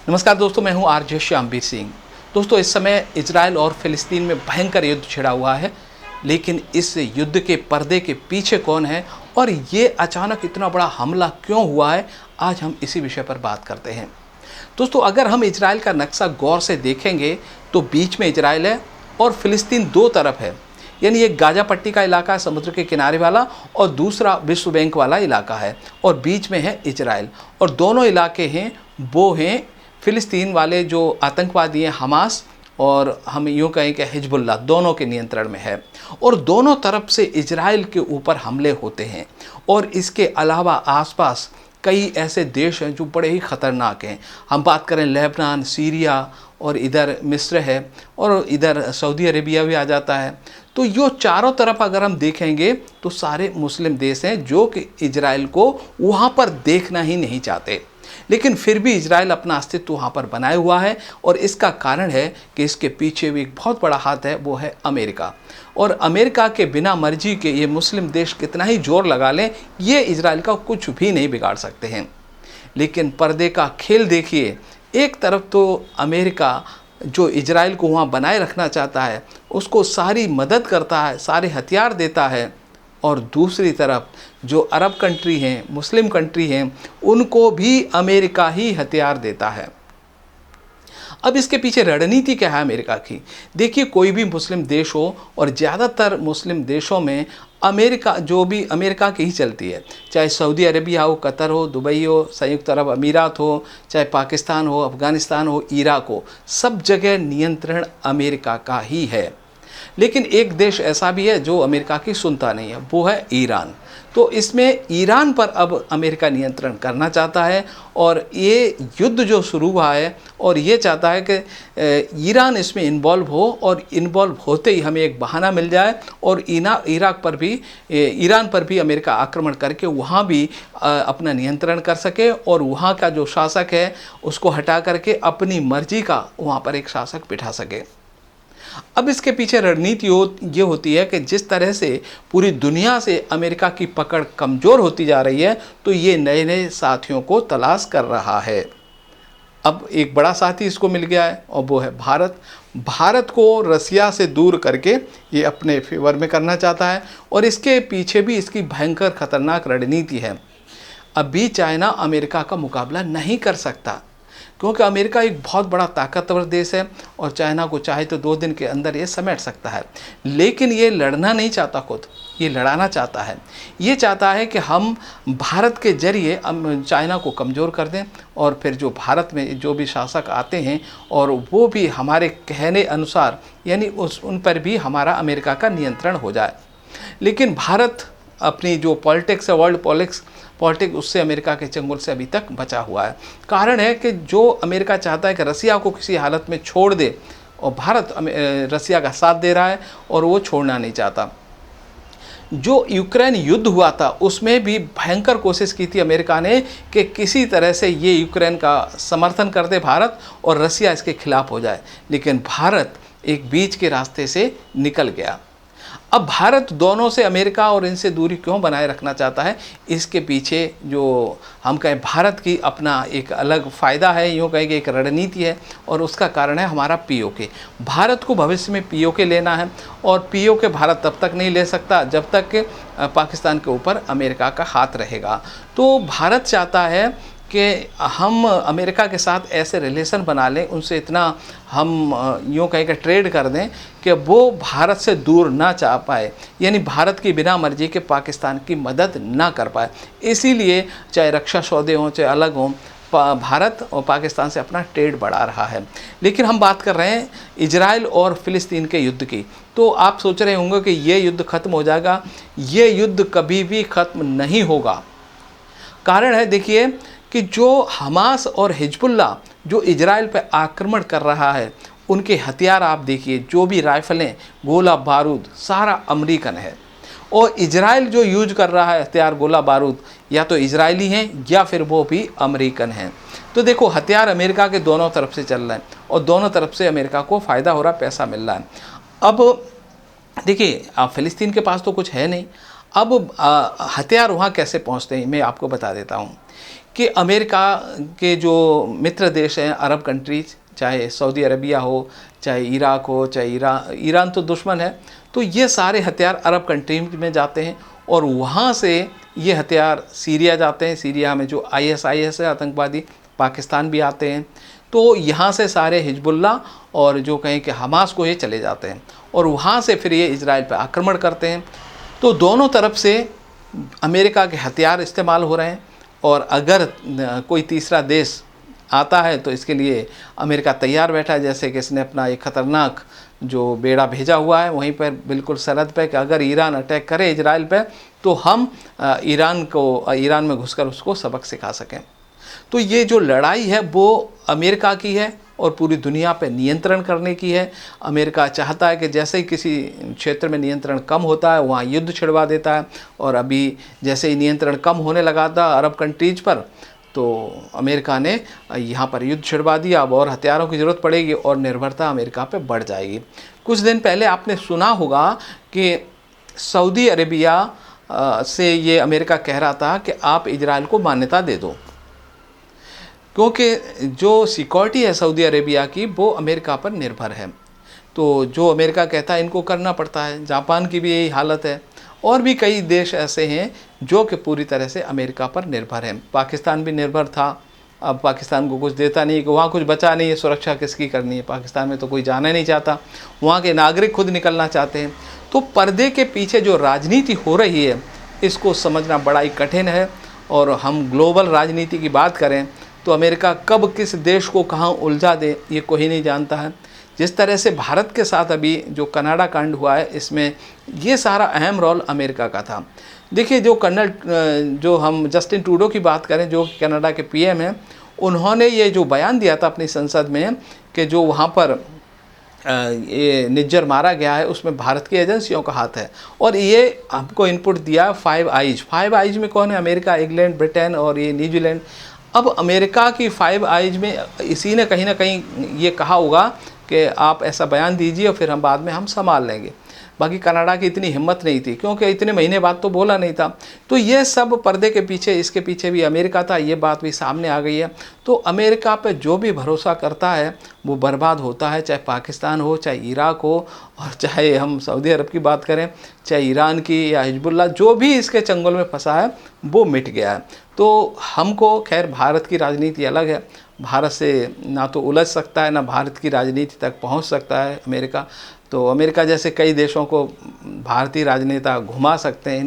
नमस्कार दोस्तों, मैं हूं आरजे श्यामवीर सिंह। दोस्तों, इस समय इजराइल और फिलिस्तीन में भयंकर युद्ध छिड़ा हुआ है, लेकिन इस युद्ध के पर्दे के पीछे कौन है और ये अचानक इतना बड़ा हमला क्यों हुआ है, आज हम इसी विषय पर बात करते हैं। दोस्तों, अगर हम इजराइल का नक्शा गौर से देखेंगे तो बीच में इजराइल है और फिलिस्तीन दो तरफ है। यानी एक गाजा पट्टी का इलाका है, समुद्र के किनारे वाला, और दूसरा विश्व बैंक वाला इलाका है, और बीच में है इजराइल। और दोनों इलाके हैं वो हैं फिलिस्तीन वाले जो आतंकवादी हैं, हमास, और हम यूँ कहें कि हिजबुल्लाह, दोनों के नियंत्रण में है। और दोनों तरफ से इजराइल के ऊपर हमले होते हैं। और इसके अलावा आसपास कई ऐसे देश हैं जो बड़े ही ख़तरनाक हैं। हम बात करें लेबनान, सीरिया, और इधर मिस्र है, और इधर सऊदी अरेबिया भी आ जाता है। तो यो चारों तरफ अगर हम देखेंगे तो सारे मुस्लिम देश हैं जो कि इजराइल को वहाँ पर देखना ही नहीं चाहते। लेकिन फिर भी इजराइल अपना अस्तित्व वहाँ पर बनाए हुआ है, और इसका कारण है कि इसके पीछे भी एक बहुत बड़ा हाथ है, वो है अमेरिका। और अमेरिका के बिना मर्जी के ये मुस्लिम देश कितना ही जोर लगा लें, ये इजराइल का कुछ भी नहीं बिगाड़ सकते हैं। लेकिन पर्दे का खेल देखिए, एक तरफ तो अमेरिका जो इजराइल को वहाँ बनाए रखना चाहता है, उसको सारी मदद करता है, सारे हथियार देता है, और दूसरी तरफ जो अरब कंट्री हैं, मुस्लिम कंट्री हैं, उनको भी अमेरिका ही हथियार देता है। अब इसके पीछे रणनीति क्या है अमेरिका की? देखिए, कोई भी मुस्लिम देश हो, और ज़्यादातर मुस्लिम देशों में अमेरिका की ही चलती है। चाहे सऊदी अरेबिया हो, कतर हो, दुबई हो, संयुक्त अरब अमीरात हो, चाहे पाकिस्तान हो, अफ़गानिस्तान हो, इराक हो, सब जगह नियंत्रण अमेरिका का ही है। लेकिन एक देश ऐसा भी है जो अमेरिका की सुनता नहीं है, वो है ईरान। तो इसमें ईरान पर अब अमेरिका नियंत्रण करना चाहता है, और ये युद्ध जो शुरू हुआ है, और ये चाहता है कि ईरान इसमें इन्वॉल्व हो, और इन्वॉल्व होते ही हमें एक बहाना मिल जाए और ईरान पर भी अमेरिका आक्रमण करके वहाँ भी अपना नियंत्रण कर सके, और वहाँ का जो शासक है उसको हटा करके अपनी मर्जी का वहाँ पर एक शासक बिठा सके। अब इसके पीछे रणनीति ये होती है कि जिस तरह से पूरी दुनिया से अमेरिका की पकड़ कमज़ोर होती जा रही है, तो ये नए नए साथियों को तलाश कर रहा है। अब एक बड़ा साथी इसको मिल गया है, और वो है भारत। भारत को रसिया से दूर करके ये अपने फेवर में करना चाहता है, और इसके पीछे भी इसकी भयंकर खतरनाक रणनीति है। अभी चाइना अमेरिका का मुकाबला नहीं कर सकता, क्योंकि अमेरिका एक बहुत बड़ा ताकतवर देश है, और चाइना को चाहे तो 2 दिन के अंदर ये समेट सकता है। लेकिन ये लड़ना नहीं चाहता खुद, ये लड़ाना चाहता है। ये चाहता है कि हम भारत के जरिए चाइना को कमज़ोर कर दें, और फिर जो भारत में जो भी शासक आते हैं, और वो भी हमारे कहने अनुसार, यानी उन पर भी हमारा अमेरिका का नियंत्रण हो जाए। लेकिन भारत अपनी जो पॉलिटिक्स है, वर्ल्ड पॉलिटिक्स, उससे अमेरिका के चंगुल से अभी तक बचा हुआ है। कारण है कि जो अमेरिका चाहता है कि रसिया को किसी हालत में छोड़ दे, और भारत रसिया का साथ दे रहा है, और वो छोड़ना नहीं चाहता। जो यूक्रेन युद्ध हुआ था, उसमें भी भयंकर कोशिश की थी अमेरिका ने कि किसी तरह से ये यूक्रेन का समर्थन कर दे भारत, और रसिया इसके खिलाफ हो जाए। लेकिन भारत एक बीच के रास्ते से निकल गया। अब भारत दोनों से, अमेरिका और इनसे दूरी क्यों बनाए रखना चाहता है? इसके पीछे जो हम कहें भारत की अपना एक अलग फ़ायदा है, यूँ कहें कि एक रणनीति है, और उसका कारण है हमारा पीओके। भारत को भविष्य में पीओके लेना है, और पीओके भारत तब तक नहीं ले सकता जब तक कि पाकिस्तान के ऊपर अमेरिका का हाथ रहेगा। तो भारत चाहता है कि हम अमेरिका के साथ ऐसे रिलेशन बना लें, उनसे इतना हम यूँ कहें कि ट्रेड कर दें कि वो भारत से दूर ना जा पाए, यानी भारत की बिना मर्जी के पाकिस्तान की मदद ना कर पाए। इसीलिए चाहे रक्षा सौदे हों, चाहे अलग हों, भारत और पाकिस्तान से अपना ट्रेड बढ़ा रहा है। लेकिन हम बात कर रहे हैं इजराइल और फिलिस्तीन के युद्ध की। तो आप सोच रहे होंगे कि ये युद्ध ख़त्म हो जाएगा। ये युद्ध कभी भी ख़त्म नहीं होगा। कारण है, देखिए, कि जो हमास और हिजबुल्लाह जो इजराइल पर आक्रमण कर रहा है, उनके हथियार आप देखिए, जो भी राइफलें, गोला बारूद, सारा अमेरिकन है। और इजराइल जो यूज कर रहा है हथियार, गोला बारूद, या तो इजरायली हैं या फिर वो भी अमेरिकन हैं। तो देखो, हथियार अमेरिका के दोनों तरफ से चल रहे हैं, और दोनों तरफ से अमेरिका को फ़ायदा हो रहा है, पैसा मिल रहा है। अब देखिए, फ़िलिस्तीन के पास तो कुछ है नहीं। अब हथियार वहाँ कैसे पहुँचते हैं, मैं आपको बता देता हूँ कि अमेरिका के जो मित्र देश हैं, अरब कंट्रीज, चाहे सऊदी अरबिया हो, चाहे इराक हो, चाहे ईरान तो दुश्मन है, तो ये सारे हथियार अरब कंट्री में जाते हैं और वहाँ से ये हथियार सीरिया जाते हैं। सीरिया में जो ISIS है आतंकवादी, पाकिस्तान भी आते हैं। तो यहाँ से सारे हिजबुल्ला और जो कहें कि हमास को ये चले जाते हैं और वहाँ से फिर ये इजराइल पर आक्रमण करते हैं। तो दोनों तरफ से अमेरिका के हथियार इस्तेमाल हो रहे हैं और अगर कोई तीसरा देश आता है तो इसके लिए अमेरिका तैयार बैठा है। जैसे कि इसने अपना एक ख़तरनाक जो बेड़ा भेजा हुआ है वहीं पर बिल्कुल सरहद पे कि अगर ईरान अटैक करे इजराइल पे तो हम ईरान में घुसकर उसको सबक सिखा सकें। तो ये जो लड़ाई है वो अमेरिका की है और पूरी दुनिया पे नियंत्रण करने की है। अमेरिका चाहता है कि जैसे ही किसी क्षेत्र में नियंत्रण कम होता है वहाँ युद्ध छिड़वा देता है और अभी जैसे ही नियंत्रण कम होने लगा था अरब कंट्रीज पर तो अमेरिका ने यहाँ पर युद्ध छिड़वा दिया। अब और हथियारों की ज़रूरत पड़ेगी और निर्भरता अमेरिका पे बढ़ जाएगी। कुछ दिन पहले आपने सुना होगा कि सऊदी अरेबिया से ये अमेरिका कह रहा था कि आप इजराइल को मान्यता दे दो, क्योंकि जो सिक्योरिटी है सऊदी अरेबिया की वो अमेरिका पर निर्भर है। तो जो अमेरिका कहता है इनको करना पड़ता है। जापान की भी यही हालत है और भी कई देश ऐसे हैं जो कि पूरी तरह से अमेरिका पर निर्भर हैं। पाकिस्तान भी निर्भर था, अब पाकिस्तान को कुछ देता नहीं कि वहाँ कुछ बचा नहीं है, सुरक्षा किसकी करनी है। पाकिस्तान में तो कोई जाना नहीं चाहता, वहाँ के नागरिक खुद निकलना चाहते हैं। तो पर्दे के पीछे जो राजनीति हो रही है इसको समझना बड़ा ही कठिन है। और हम ग्लोबल राजनीति की बात करें तो अमेरिका कब किस देश को कहाँ उलझा दे ये कोई नहीं जानता है। जिस तरह से भारत के साथ अभी जो कनाडा कांड हुआ है इसमें ये सारा अहम रोल अमेरिका का था। देखिए जो हम जस्टिन ट्रूडो की बात करें जो कनाडा के PM हैं, उन्होंने ये जो बयान दिया था अपनी संसद में कि जो वहाँ पर ये निज्जर मारा गया है उसमें भारत की एजेंसियों का हाथ है। और ये हमको इनपुट दिया 5 आइज में कौन है? अमेरिका, इंग्लैंड, ब्रिटेन और ये न्यूजीलैंड। अब अमेरिका की 5 आइज में इसी ने कहीं ना कहीं ये कहा होगा कि आप ऐसा बयान दीजिए और फिर हम बाद में हम संभाल लेंगे। बाकी कनाडा की इतनी हिम्मत नहीं थी क्योंकि इतने महीने बाद तो बोला नहीं था। तो ये सब पर्दे के पीछे, इसके पीछे भी अमेरिका था, ये बात भी सामने आ गई है। तो अमेरिका पे जो भी भरोसा करता है वो बर्बाद होता है, चाहे पाकिस्तान हो, चाहे इराक हो और चाहे हम सऊदी अरब की बात करें, चाहे ईरान की या हिजबुल्ला, जो भी इसके चंगुल में फंसा है वो मिट गया है। तो हमको खैर भारत की राजनीति अलग है, भारत से ना तो उलझ सकता है ना भारत की राजनीति तक पहुंच सकता है अमेरिका। तो अमेरिका जैसे कई देशों को भारतीय राजनेता घुमा सकते हैं।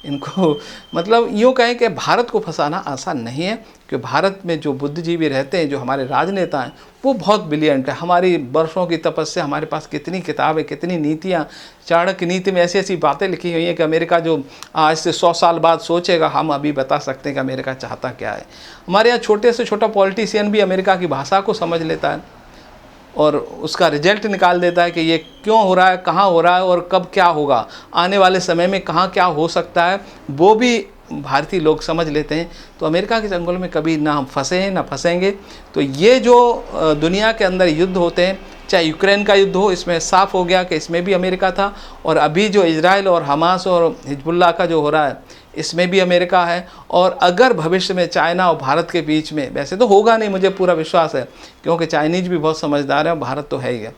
इनको मतलब यूँ कहें कि भारत को फंसाना आसान नहीं है, कि भारत में जो बुद्धिजीवी रहते हैं, जो हमारे राजनेता हैं, वो बहुत ब्रिलियंट है। हमारी वर्षों की तपस्या, हमारे पास कितनी किताबें, कितनी नीतियाँ, चाणक्य नीति में ऐसी ऐसी बातें लिखी हुई हैं कि अमेरिका जो आज से 100 साल बाद सोचेगा, हम अभी बता सकते हैं कि अमेरिका चाहता क्या है। हमारे यहाँ छोटे से छोटा पॉलिटिशियन भी अमेरिका की भाषा को समझ लेता है और उसका रिजल्ट निकाल देता है कि ये क्यों हो रहा है, कहाँ हो रहा है और कब क्या होगा, आने वाले समय में कहाँ क्या हो सकता है, वो भी भारतीय लोग समझ लेते हैं। तो अमेरिका के चंगुल में कभी ना हम फंसे हैं ना फंसेंगे। तो ये जो दुनिया के अंदर युद्ध होते हैं, चाहे यूक्रेन का युद्ध हो, इसमें साफ हो गया कि इसमें भी अमेरिका था, और अभी जो इजराइल और हमास और हिजबुल्ला का जो हो रहा है इसमें भी अमेरिका है। और अगर भविष्य में चाइना और भारत के बीच में, वैसे तो होगा नहीं, मुझे पूरा विश्वास है क्योंकि चाइनीज भी बहुत समझदार है और भारत तो है ही है,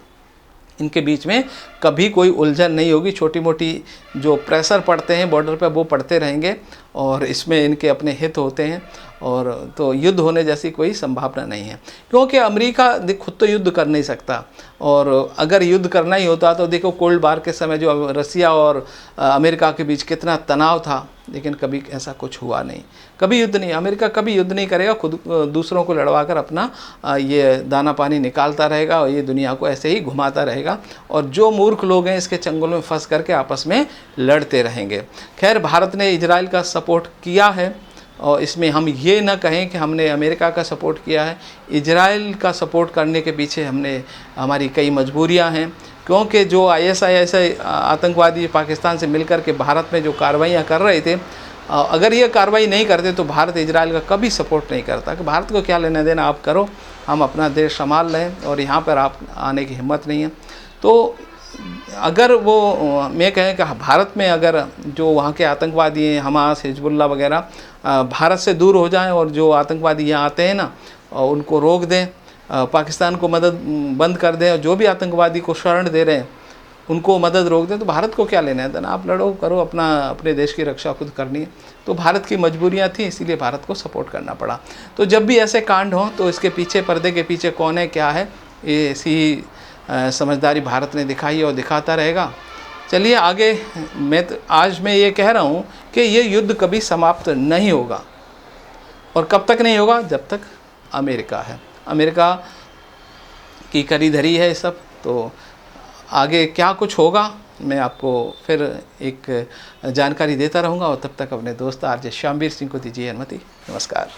इनके बीच में कभी कोई उलझन नहीं होगी। छोटी मोटी जो प्रेशर पड़ते हैं बॉर्डर पे वो पड़ते रहेंगे और इसमें इनके अपने हित होते हैं, और तो युद्ध होने जैसी कोई संभावना नहीं है। क्योंकि अमेरिका खुद तो युद्ध कर नहीं सकता, और अगर युद्ध करना ही होता तो देखो कोल्ड वार के समय जो रसिया और अमेरिका के बीच कितना तनाव था, लेकिन कभी ऐसा कुछ हुआ नहीं, कभी युद्ध नहीं। अमेरिका कभी युद्ध नहीं करेगा, खुद दूसरों को लड़वा कर अपना ये दाना पानी निकालता रहेगा और ये दुनिया को ऐसे ही घुमाता रहेगा, और जो मूर्ख लोग हैं इसके चंगुल में फंस करके आपस में लड़ते रहेंगे। खैर, भारत ने इजराइल का सपोर्ट किया है, और इसमें हम ये ना कहें कि हमने अमेरिका का सपोर्ट किया है। इजराइल का सपोर्ट करने के पीछे हमारी कई मजबूरियां हैं, क्योंकि जो ISIS आतंकवादी पाकिस्तान से मिलकर के भारत में जो कार्रवाइयाँ कर रहे थे, अगर ये कार्रवाई नहीं करते तो भारत इजराइल का कभी सपोर्ट नहीं करता, कि भारत को क्या लेना देना, आप करो, हम अपना देश संभाल लें और यहाँ पर आप आने की हिम्मत नहीं है। तो अगर वो मैं कहें कि भारत में अगर जो वहाँ के आतंकवादी हैं, हमास, हिजबुल्लाह वगैरह, भारत से दूर हो जाएं और जो आतंकवादी यहाँ आते हैं ना, उनको रोक दें, पाकिस्तान को मदद बंद कर दें, और जो भी आतंकवादी को शरण दे रहे हैं उनको मदद रोक दें, तो भारत को क्या लेना है देना, आप लड़ो करो, अपने देश की रक्षा खुद करनी है। तो भारत की मजबूरियाँ थी, इसीलिए भारत को सपोर्ट करना पड़ा। तो जब भी ऐसे कांड हों तो इसके पीछे, पर्दे के पीछे कौन है, क्या है, ये ऐसी समझदारी भारत ने दिखाई और दिखाता रहेगा। चलिए आगे, आज मैं ये कह रहा हूँ कि ये युद्ध कभी समाप्त नहीं होगा। और कब तक नहीं होगा? जब तक अमेरिका है, अमेरिका की करी धरी है ये सब। तो आगे क्या कुछ होगा मैं आपको फिर एक जानकारी देता रहूँगा, और तब तक अपने दोस्त आरजे श्यामवीर सिंह को दीजिए अनुमति। नमस्कार।